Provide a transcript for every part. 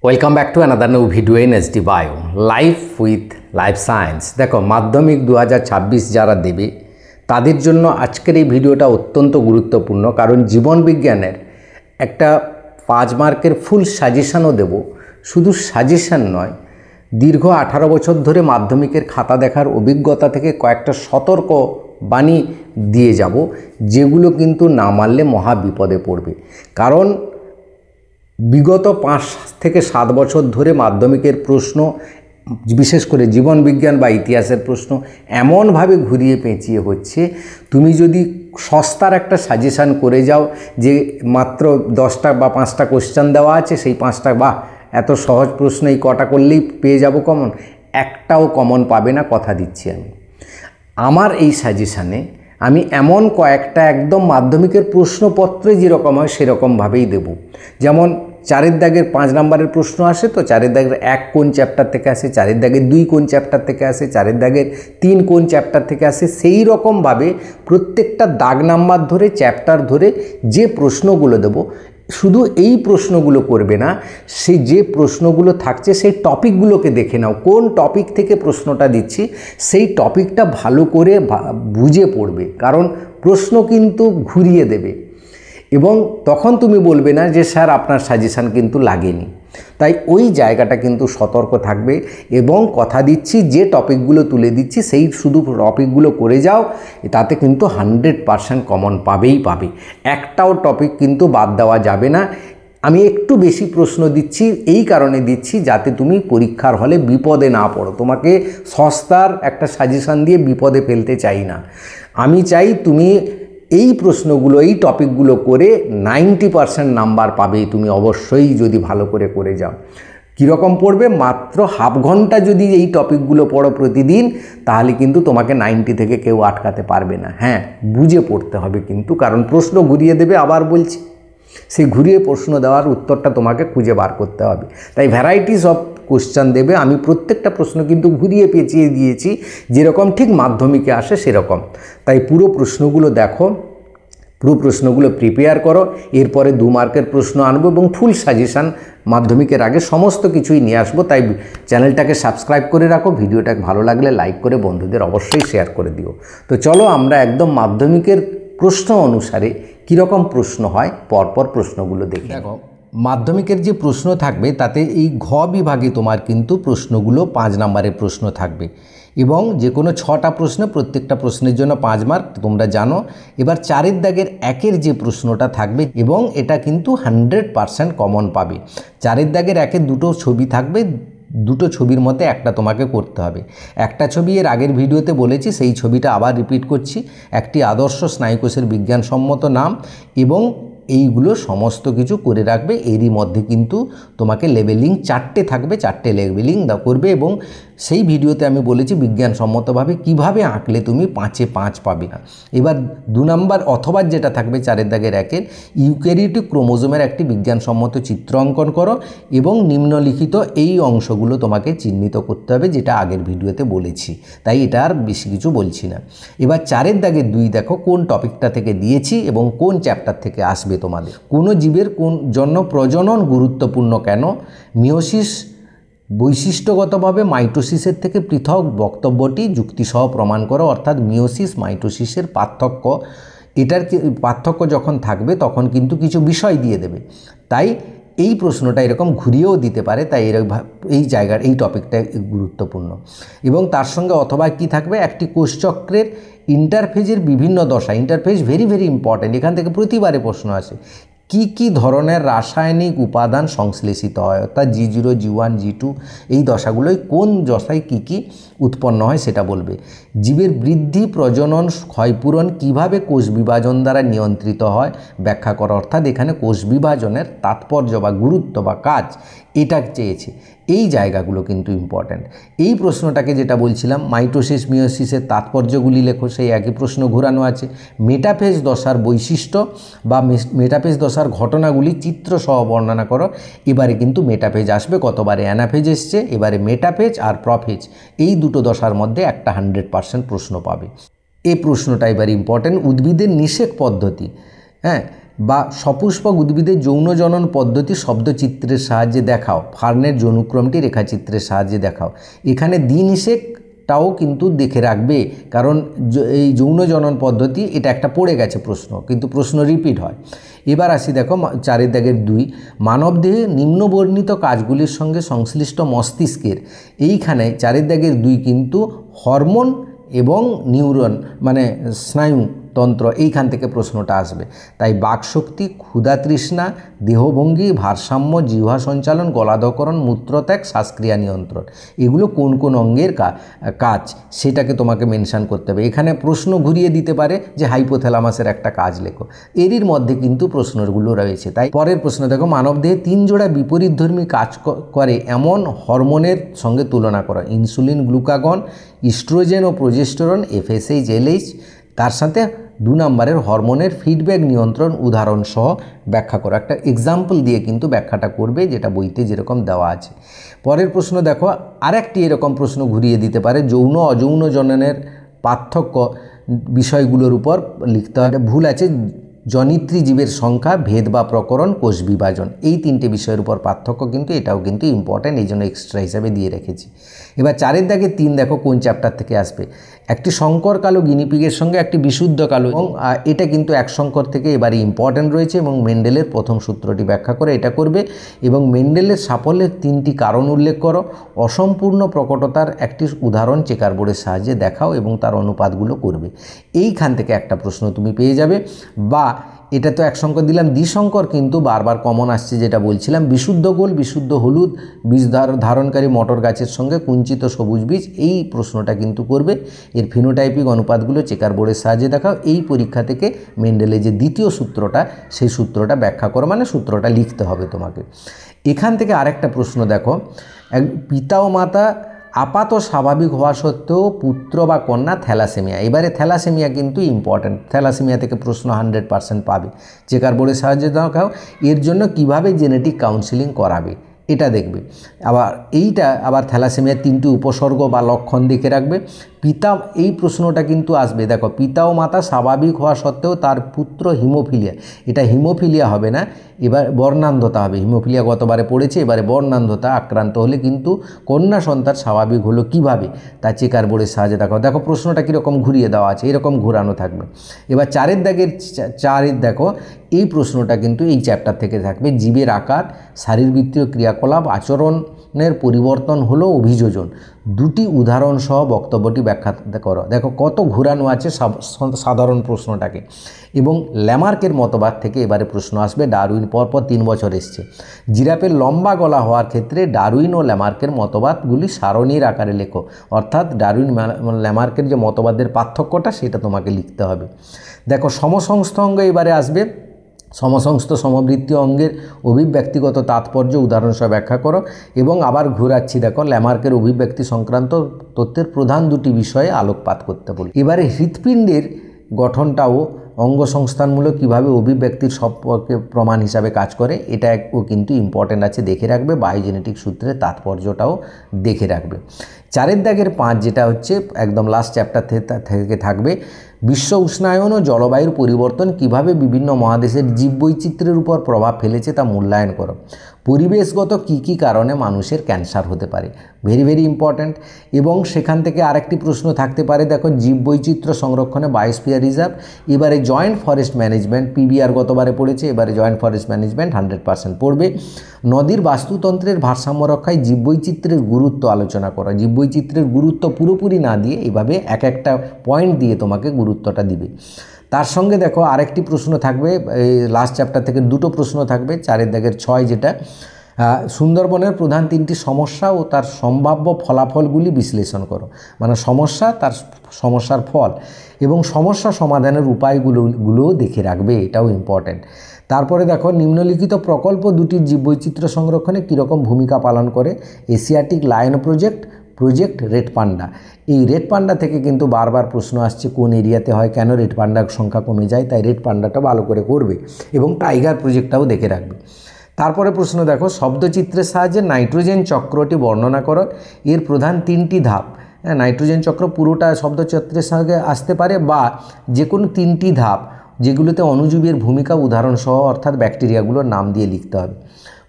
Welcome back to another new video in SD bio life with life science. দেখো, মাধ্যমিক 2026 যারা দেবে তাদের জন্য আজকের এই ভিডিওটা অত্যন্ত গুরুত্বপূর্ণ, কারণ জীবন বিজ্ঞানের একটা 5 মার্কের ফুল সাজেশানও দেব। শুধু সাজেশান নয়, দীর্ঘ 18 বছর ধরে মাধ্যমিকের খাতা দেখার অভিজ্ঞতা থেকে কয়েকটা সতর্ক বাণী দিয়ে যাব, যেগুলো কিন্তু না মানলে মহা বিপদে পড়বে। কারণ বিগত 5 থেকে 7 বছর ধরে মাধ্যমিকের প্রশ্ন, বিশেষ করে জীবন বিজ্ঞান বা ইতিহাসের প্রশ্ন এমনভাবে ঘুরিয়ে পেঁচিয়ে হচ্ছে, তুমি যদি সস্তার একটা সাজেশান করে যাও যে মাত্র 10টা বা 5টা কোশ্চেন দেওয়া আছে, সেই 5টা বাহ এত সহজ প্রশ্ন এই কটা করলেই পেয়ে যাব কমন, একটাও কমন পাবে না, কথা দিচ্ছি আমি। আমার এই সাজেশানে আমি এমন কয়েকটা একদম মাধ্যমিকের প্রশ্নপত্রে যেরকম হয় সেরকমভাবেই দেব। যেমন 4 দাগের 5 নম্বরের প্রশ্ন আসে, তো 4 দাগের 1 কোন চ্যাপ্টার থেকে আসে, 4 দাগের 2 কোন চ্যাপ্টার থেকে আসে, 4 দাগের 3 কোন চ্যাপ্টার থেকে আসে, সেই রকমভাবে প্রত্যেকটা দাগ নাম্বার ধরে চ্যাপ্টার ধরে যে প্রশ্নগুলো দেব, শুধু এই প্রশ্নগুলো করবে না, সেই যে প্রশ্নগুলো থাকছে সেই টপিকগুলোকে দেখে নাও, কোন টপিক থেকে প্রশ্নটা দিচ্ছি সেই টপিকটা ভালো করে বুঝে পড়বে, কারণ প্রশ্ন কিন্তু ঘুরিয়ে দেবে। এবং তখন তুমি বলবে না যে স্যার আপনার সাজেশান কিন্তু লাগেনি। তাই ওই জায়গাটা কিন্তু সতর্ক থাকবে। এবং কথা দিচ্ছি, যে টপিকগুলো তুলে দিচ্ছি সেই শুধু টপিকগুলো করে যাও, তাতে কিন্তু 100% কমন পাবেই পাবে। একটাও টপিক কিন্তু বাদ দেওয়া যাবে না। আমি একটু বেশি প্রশ্ন দিচ্ছি এই কারণে দিচ্ছি, যাতে তুমি পরীক্ষার হলে বিপদে না পড়ো। তোমাকে সস্তার একটা সাজেশান দিয়ে বিপদে ফেলতে চাই না। আমি চাই তুমি এই প্রশ্নগুলো, এই টপিকগুলো করে 90% নাম্বার পাবে তুমি অবশ্যই, যদি ভালো করে করে যাও। কীরকম পড়বে? মাত্র হাফ ঘন্টা যদি এই টপিকগুলো পড়ো প্রতিদিন, তাহলে কিন্তু তোমাকে 90 থেকে কেউ আটকাতে পারবে না। হ্যাঁ, বুঝে পড়তে হবে কিন্তু, কারণ প্রশ্ন ঘুরিয়ে দেবে। আবার বলছি, সেই ঘুরিয়ে প্রশ্ন দেওয়ার উত্তরটা তোমাকে খুঁজে বার করতে হবে। তাই ভ্যারাইটিস অফ কোশ্চেন দেবে। আমি প্রত্যেকটা প্রশ্ন কিন্তু ঘুরিয়ে পেঁচিয়ে দিয়েছি, যেরকম ঠিক মাধ্যমিকে আসে সেরকম। তাই পুরো প্রশ্নগুলো দেখো, পুরো প্রশ্নগুলো প্রিপেয়ার করো। এরপরে 2 মার্কের প্রশ্ন আনবো এবং ফুল সাজেশান মাধ্যমিকের আগে সমস্ত কিছুই নিয়ে আসবো। তাই চ্যানেলটাকে সাবস্ক্রাইব করে রাখো, ভিডিওটা ভালো লাগলে লাইক করে বন্ধুদের অবশ্যই শেয়ার করে দিও। তো চলো আমরা একদম মাধ্যমিকের প্রশ্ন অনুসারে কীরকম প্রশ্ন হয় পরপর প্রশ্নগুলো দেখি। দেখো, মাধ্যমিকের যে প্রশ্ন থাকবে তাতে এই ঘ বিভাগে তোমার কিন্তু প্রশ্নগুলো 5 নম্বরের প্রশ্ন থাকবে, এবং যে কোনো 6টা প্রশ্নে প্রত্যেকটা প্রশ্নের জন্য 5 মার্ক, তোমরা জানো। এবার 4 দাগের 1-এর যে প্রশ্নটা থাকবে, এবং এটা কিন্তু 100% কমন পাবে। 4 দাগের 1-এর 2টো ছবি থাকবে, 2টো ছবির মধ্যে একটা তোমাকে করতে হবে। একটা ছবি এর আগের ভিডিওতে বলেছি, সেই ছবিটা আবার রিপিট করছি। একটি আদর্শ স্নায়ুকোষের বিজ্ঞানসম্মত নাম, এবং এইগুলো সমস্ত কিছু করে রাখবে। এরই মধ্যে কিন্তু তোমাকে লেবেলিং 4টে থাকবে, 4টে লেবেলিং করবে। এবং সেই ভিডিওতে আমি বলেছি বিজ্ঞানসম্মতভাবে কিভাবে আঁকলে তুমি 5-এ 5 পাবে না। এবার 2 নম্বর অথবা যেটা থাকবে 4 দাগের 1-এর, ইউক্যারিওটিক ক্রোমোজোমের একটি বিজ্ঞানসম্মত চিত্র অঙ্কন করো, এবং নিম্নলিখিত এই অংশগুলো তোমাকে চিহ্নিত করতে হবে, যেটা আগের ভিডিওতে বলেছি। তাই এটা আর বেশি কিছু বলছি না। এবার 4 দাগের 2 দেখো কোন টপিকটা থেকে দিয়েছি এবং কোন চ্যাপ্টার থেকে আসবে তোমাদের। কোনো জীবের কোন জন্য প্রজনন গুরুত্বপূর্ণ কেন, মিওসিস বৈশিষ্ট্যগতভাবে মাইটোসিসের থেকে পৃথক, বক্তব্যটি যুক্তিসহ প্রমাণ করো। অর্থাৎ মিওসিস মাইটোসিসের পার্থক্য, এটার পার্থক্য যখন থাকবে তখন কিন্তু কিছু বিষয় দিয়ে দেবে। তাই এই প্রশ্নটা এরকম ঘুরিয়েও দিতে পারে, তাই এই জায়গার এই টপিকটা গুরুত্বপূর্ণ। এবং তার সঙ্গে অথবা কি থাকবে, একটি কোষচক্রের ইন্টারফেজের বিভিন্ন দশা, ইন্টারফেজ ভেরি ভেরি ইম্পর্ট্যান্ট, এখান থেকে প্রতিবারে প্রশ্ন আসে। কি কি ধরনের রাসায়নিক উপাদান সংশ্লেষিত হয়, অর্থাৎ G0, G1, G2 এই দশাগুলোই কোন দশায় কি কি উৎপন্ন হয় সেটা বলবে। জীবের বৃদ্ধি, প্রজনন, ক্ষয়পূরণ কিভাবে কোষ বিভাজন দ্বারা নিয়ন্ত্রিত হয় ব্যাখ্যা করা। অর্থাৎ এখানে কোষ বিভাজনের তাৎপর্য বা গুরুত্ব বা কাজ এটা চেয়েছে। এই জায়গাগুলো কিন্তু ইম্পর্ট্যান্ট। এই প্রশ্নটাকে যেটা বলছিলাম, মাইটোসিস মিওসিসের তাৎপর্যগুলি লেখো, সেই একই প্রশ্ন ঘোরানো আছে। মেটাফেজ দশার বৈশিষ্ট্য বা মেটাফেজ দশার ঘটনাগুলি চিত্রসহ বর্ণনা করো। এবারে কিন্তু মেটাফেজ আসবে, কতবারে অ্যানাফেজ এসছে, এবারে মেটাফেজ আর প্রফেজ, এই 2টো দশার মধ্যে একটা 100% প্রশ্ন পাবে। এই প্রশ্নটা এবার ইম্পর্ট্যান্ট। উদ্ভিদের নিষেক পদ্ধতি, হ্যাঁ, বা সপুষ্পক উদ্ভিদের যৌন জনন পদ্ধতি শব্দচিত্রের সাহায্যে দেখাও, ফার্নের যৌনক্রমটি রেখাচিত্রের সাহায্যে দেখাও। এখানে দিনিষেকটাও কিন্তু দেখে রাখবে, কারণ এই যৌন জনন পদ্ধতি এটা একটা পড়ে গেছে প্রশ্ন, কিন্তু প্রশ্ন রিপিট হয়। এবার আসি দেখো 4 দাগের 2, মানবদেহে নিম্নবর্ণিত কাজগুলির সঙ্গে সংশ্লিষ্ট মস্তিষ্কের, এইখানে 4 দাগের 2 কিন্তু হরমোন এবং নিউরন মানে স্নায়ুতন্ত্র, এইখান থেকে প্রশ্নটা আসবে। তাই বাকশক্তি, ক্ষুধা তৃষ্ণা, দেহভঙ্গি, ভারসাম্য, জিহ্বা সঞ্চালন, গলাধঃকরণ, মূত্রত্যাগ, শ্বাসক্রিয়া নিয়ন্ত্রণ, এগুলো কোন কোন অঙ্গের কাজ সেটাকে তোমাকে মেনশান করতে হবে। এখানে প্রশ্ন ঘুরিয়ে দিতে পারে যে হাইপোথ্যালামাসের একটা কাজ লেখো, এরই মধ্যে কিন্তু প্রশ্নগুলো রয়েছে। তাই পরের প্রশ্ন দেখো, মানবদেহে 3 জোড়া বিপরীতধর্মী কাজ করে এমন হরমোনের সঙ্গে তুলনা করো। ইনসুলিন, গ্লুকাগন, ইস্ট্রোজেন ও প্রোজেস্টেরন, এফএসএইচ, এলএইচ। তার সাথে 2 নম্বরের হরমোনের ফিডব্যাক নিয়ন্ত্রণ উদাহরণ সহ ব্যাখ্যা করো। একটা এক্সাম্পল দিয়ে কিন্তু ব্যাখ্যাটা করবে, যেটা বইতে যেরকম দেওয়া আছে। পরের প্রশ্ন দেখো, আরেকটি এরকম প্রশ্ন ঘুরিয়ে দিতে পারে, যৌন অযৌন জননের পার্থক্য বিষয়গুলোর উপর লিখতে হবে। ভুল আছে, জনিত্রী জীবের সংখ্যা, ভেদ বা প্রকরণ, কোষ বিভাজন, এই 3টে বিষয়ের উপর পার্থক্য, কিন্তু এটাও কিন্তু ইম্পর্ট্যান্ট, এই জন্য এক্সট্রা হিসাবে দিয়ে রেখেছি। এবার 4 দাগে 3 দেখো কোন চ্যাপ্টার থেকে আসবে। একটি শঙ্কর কালো গিনিপিগের সঙ্গে একটি বিশুদ্ধ কালো, এবং এটা কিন্তু এক শঙ্কর থেকে এবারে ইম্পর্ট্যান্ট রয়েছে, এবং মেন্ডেলের প্রথম সূত্রটি ব্যাখ্যা করে এটা করবে, এবং মেন্ডেলের সাফল্যের 3টি কারণ উল্লেখ করো। অসম্পূর্ণ প্রকটতার একটি উদাহরণ চেকার বোর্ডের সাহায্যে দেখাও এবং তার অনুপাতগুলো করবে। এইখান থেকে একটা প্রশ্ন তুমি পেয়ে যাবে। বা এটা তো এক শঙ্কর দিলাম, দ্বিশঙ্কর কিন্তু বারবার কমন আসছে, যেটা বলছিলাম, বিশুদ্ধ গোল, বিশুদ্ধ হলুদ, বীজ ধারণকারী মটর গাছের সঙ্গে কুঞ্চিত সবুজ বীজ, এই প্রশ্নটা কিন্তু করবে। এর ফিনোটাইপিক অনুপাতগুলো চেকার বোর্ডের সাহায্যে দেখাও। এই পরীক্ষা থেকে মেন্ডেলের যে দ্বিতীয় সূত্রটা, সেই সূত্রটা ব্যাখ্যা করো, মানে সূত্রটা লিখতে হবে তোমাকে। এখান থেকে আরেকটা প্রশ্ন দেখো, পিতা ও মাতা আপাত স্বাভাবিক হওয়া সত্ত্বেও পুত্র বা কন্যা থ্যালাসেমিয়া। এবারে থ্যালাসেমিয়া কিন্তু ইম্পর্ট্যান্ট, থ্যালাসেমিয়া থেকে প্রশ্ন 100% পাবে, চেকার বোর্ডের সাহায্যে দেখাও। এর জন্য কিভাবে জেনেটিক কাউন্সিলিং করাবে এটা দেখবে। আবার থ্যালাসেমিয়ার 3টি উপসর্গ বা লক্ষণ দেখে রাখবে। পিতা, এই প্রশ্নটা কিন্তু আসবে, দেখো, পিতা ও মাতা স্বাভাবিক হওয়া সত্ত্বেও তার পুত্র হিমোফিলিয়া, এটা হিমোফিলিয়া হবে না, এবার বর্ণান্ধতা হবে। হিমোফিলিয়া গতবারে পড়েছে, এবারে বর্ণান্ধতা আক্রান্ত হলে কিন্তু কন্যা সন্তান স্বাভাবিক হলো কিভাবে, তা চেকার বোর্ডের সাহায্যে দেখাও। দেখো প্রশ্নটা কীরকম ঘুরিয়ে দেওয়া আছে, এরকম ঘোরানো থাকবে। এবার 4 দাগের 4 দেখো, এই প্রশ্নটা কিন্তু এই চ্যাপ্টার থেকে থাকবে। জীবের আকার, শারীরবৃত্তীয় ক্রিয়াকলাপ, আচরণের পরিবর্তন হলো অভিযোজন, 2টি উদাহরণ সহ বক্তব্যটি ব্যাখ্যা করো। দেখো কত ঘুরানো আছে সাধারণ প্রশ্নটাকে। এবং ল্যামার্কের মতবাদ থেকে এবারে প্রশ্ন আসবে। ডারউইন পরপর 3 বছর এসছে। জিরাফের লম্বা গলা হওয়ার ক্ষেত্রে ডারউইন ও ল্যামার্কের মতবাদগুলি সারণীর আকারে লেখো, অর্থাৎ ডারউইন ল্যামার্কের যে মতবাদের পার্থক্যটা সেটা তোমাকে লিখতে হবে। দেখো সমসংস্থ অঙ্গ এবারে আসবে। সমসংস্থ সমবৃত্তীয় অঙ্গের অভিব্যক্তিগত তাৎপর্য উদাহরণসহ ব্যাখ্যা করো। এবং আবার ঘোরাচ্ছি, দেখো ল্যামার্কের অভিব্যক্তি সংক্রান্ত তথ্যের প্রধান 2টি বিষয়ে আলোকপাত করতে বলি। এবারে হৃৎপিণ্ডের গঠনটাও অঙ্গসংস্থানমূলক কীভাবে অভিব্যক্তির সম্পর্কে প্রমাণ হিসাবে কাজ করে, এটাও কিন্তু ইম্পর্ট্যান্ট আছে, দেখে রাখবে। বায়োজেনেটিক সূত্রের তাৎপর্যটাও দেখে রাখবে। 4 দাগের 5 যেটা হচ্ছে একদম লাস্ট চ্যাপ্টার থেকে থাকবে। বিশ্ব উষ্ণায়ন ও জলবায়ুর পরিবর্তন কিভাবে বিভিন্ন মহাদেশের জীববৈচিত্র্যের উপর প্রভাব ফেলেছে তা মূল্যায়ন করো। পরিবেশগত কী কারণে মানুষের ক্যান্সার হতে পারে, ভেরি ভেরি ইম্পর্ট্যান্ট। এবং সেখান থেকে আরেকটি প্রশ্ন থাকতে পারে, দেখো জীববৈচিত্র্য সংরক্ষণে বায়োস্ফিয়ার রিজার্ভ। এবারে জয়েন্ট ফরেস্ট ম্যানেজমেন্ট, পিবিআর গতবারে পড়েছে, এবারে জয়েন্ট ফরেস্ট ম্যানেজমেন্ট 100% পড়বে। নদীর বাস্তুতন্ত্রের ভারসাম্য রক্ষায় জীববৈচিত্র্যের গুরুত্ব আলোচনা করা। জীববৈচিত্র্যের গুরুত্ব পুরোপুরি না দিয়ে এভাবে একটা পয়েন্ট দিয়ে তোমাকে গুরুত্বটা দিবে। তার সঙ্গে দেখো আরেকটি প্রশ্ন থাকবে, এই লাস্ট চ্যাপ্টার থেকে 2টো প্রশ্ন থাকবে। 4 দাগের 6 যেটা, সুন্দরবনের প্রধান 3টি সমস্যা ও তার সম্ভাব্য ফলাফলগুলি বিশ্লেষণ করো। মানে সমস্যা, তার সমস্যার ফল এবং সমস্যা সমাধানের উপায়গুলোও দেখে রাখবে, এটাও ইম্পর্ট্যান্ট। তারপরে দেখো নিম্নলিখিত প্রকল্প 2টির জীববৈচিত্র্য সংরক্ষণে কীরকম ভূমিকা পালন করে। Asiatic lion project red panda. এই রেড পান্ডা থেকে কিন্তু বারবার প্রশ্ন আসছে কোন এরিয়াতে হয়, কেন রেড পান্ডার সংখ্যা কমে যায়, তাই রেড পান্ডাটা ভালো করে করবে এবং টাইগার প্রজেক্টটাও দেখে রাখবে। তারপরে প্রশ্ন দেখো, শব্দচিত্রের সাহায্যে নাইট্রোজেন চক্রটি বর্ণনা করো। এর প্রধান 3টি ধাপ। নাইট্রোজেন চক্র পুরোটা শব্দচিত্রের সঙ্গে আসতে পারে বা যে কোনো 3টি ধাপ, যেগুলোতে অণুজীবের ভূমিকা উদাহরণসহ অর্থাৎ ব্যাকটেরিয়াগুলোর নাম দিয়ে লিখতে হবে।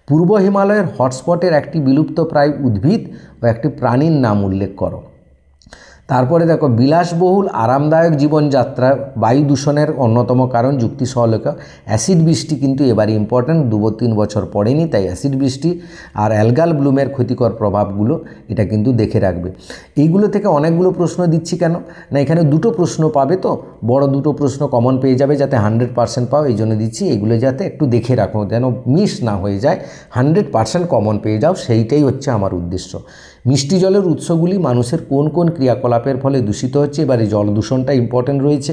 পূর্ব হিমালয়ের হটস্পটের একটি বিলুপ্তপ্রায় উদ্ভিদ ও একটি প্রাণীর নাম উল্লেখ করো। তারপরে দেখো, বিলাসবহুল আরামদায়ক জীবনযাত্রা বায়ু দূষণের অন্যতম কারণ যুক্তি সহ লেখা। অ্যাসিড বৃষ্টি কিন্তু এবারে ইম্পর্ট্যান্ট, 2-3 বছর পড়েনি, তাই অ্যাসিড বৃষ্টি আর অ্যালগাল ব্লুমের ক্ষতিকর প্রভাবগুলো এটা কিন্তু দেখে রাখবে। এইগুলো থেকে অনেকগুলো প্রশ্ন দিচ্ছি কেন না, এখানে দুটো প্রশ্ন পাবে, তো বড় দুটো প্রশ্ন কমন পেয়ে যাবে, যাতে 100% পাও এই জন্য দিচ্ছি। এগুলো যাতে একটু দেখে রাখো, যেন মিস না হয়ে যায়, 100% কমন পেয়ে যাও, সেইটাই হচ্ছে আমার উদ্দেশ্য। মিষ্টি জলের উৎসগুলি মানুষের কোন কোন ক্রিয়াকলাপের ফলে দূষিত হচ্ছে, এবারে জল দূষণটা ইম্পর্টেন্ট রয়েছে,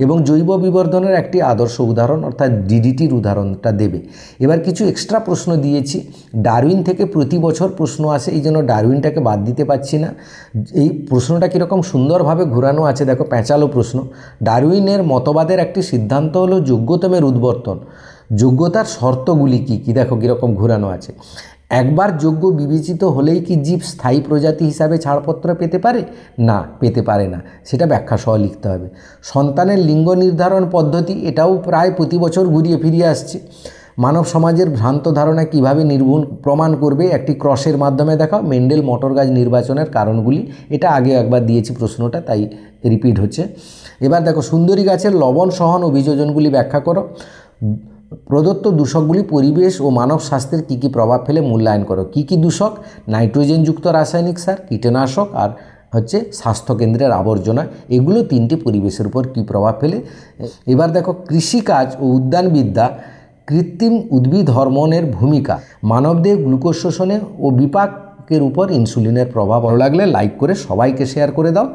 এবং জৈব বিবর্ধনের একটি আদর্শ উদাহরণ অর্থাৎ ডিডিটির উদাহরণটা দেবে। এবার কিছু এক্সট্রা প্রশ্ন দিয়েছি। ডারউইন থেকে প্রতি বছর প্রশ্ন আসে, এই জন্য ডারউইনটাকে বাদ দিতে পারছি না। এই প্রশ্নটা কীরকম সুন্দরভাবে ঘোরানো আছে, দেখো, প্যাঁচালো প্রশ্ন। ডারউইনের মতবাদের একটি সিদ্ধান্ত হলো যোগ্যতমের উদ্বর্তন। যোগ্যতার শর্তগুলি কী কী, দেখো কীরকম ঘোরানো আছে। একবার যোগ্য বিবেচিত হলেই কি জীব স্থায়ী প্রজাতি হিসাবে ছাড়পত্র পেতে পারে? না, পেতে পারে না, সেটা ব্যাখ্যা সহ লিখতে হবে। সন্তানের লিঙ্গ নির্ধারণ পদ্ধতি, এটাও প্রায় প্রতি বছর ঘুরিয়ে ফিরিয়ে আসছে। মানব সমাজের ভ্রান্ত ধারণা কিভাবে নির্মূল প্রমাণ করবে, একটি ক্রসের মাধ্যমে দেখাও। মেন্ডেল মটর গাছ নির্বাচনের কারণগুলি, এটা আগে একবার দিয়েছি প্রশ্নটা, তাই রিপিট হচ্ছে। এবার দেখো, সুন্দরী গাছের লবণ সহন অভিযোজনগুলি ব্যাখ্যা করো। প্রদত্ত দূষকগুলি পরিবেশ ও মানব স্বাস্থ্যের কী কী প্রভাব ফেলে মূল্যায়ন করো। কী কী দূষক? নাইট্রোজেনযুক্ত রাসায়নিক সার, কীটনাশক আর হচ্ছে স্বাস্থ্যকেন্দ্রের আবর্জনা, এগুলো তিনটি পরিবেশের উপর কী প্রভাব ফেলে। এবার দেখো, কৃষিকাজ ও উদ্যানবিদ্যা, কৃত্রিম উদ্ভিদ হরমোনের ভূমিকা, মানবদেহ গ্লুকোজ শোষণে ও বিপাকের উপর ইনসুলিনের প্রভাব। ভালো লাগলে লাইক করে সবাইকে শেয়ার করে দাও।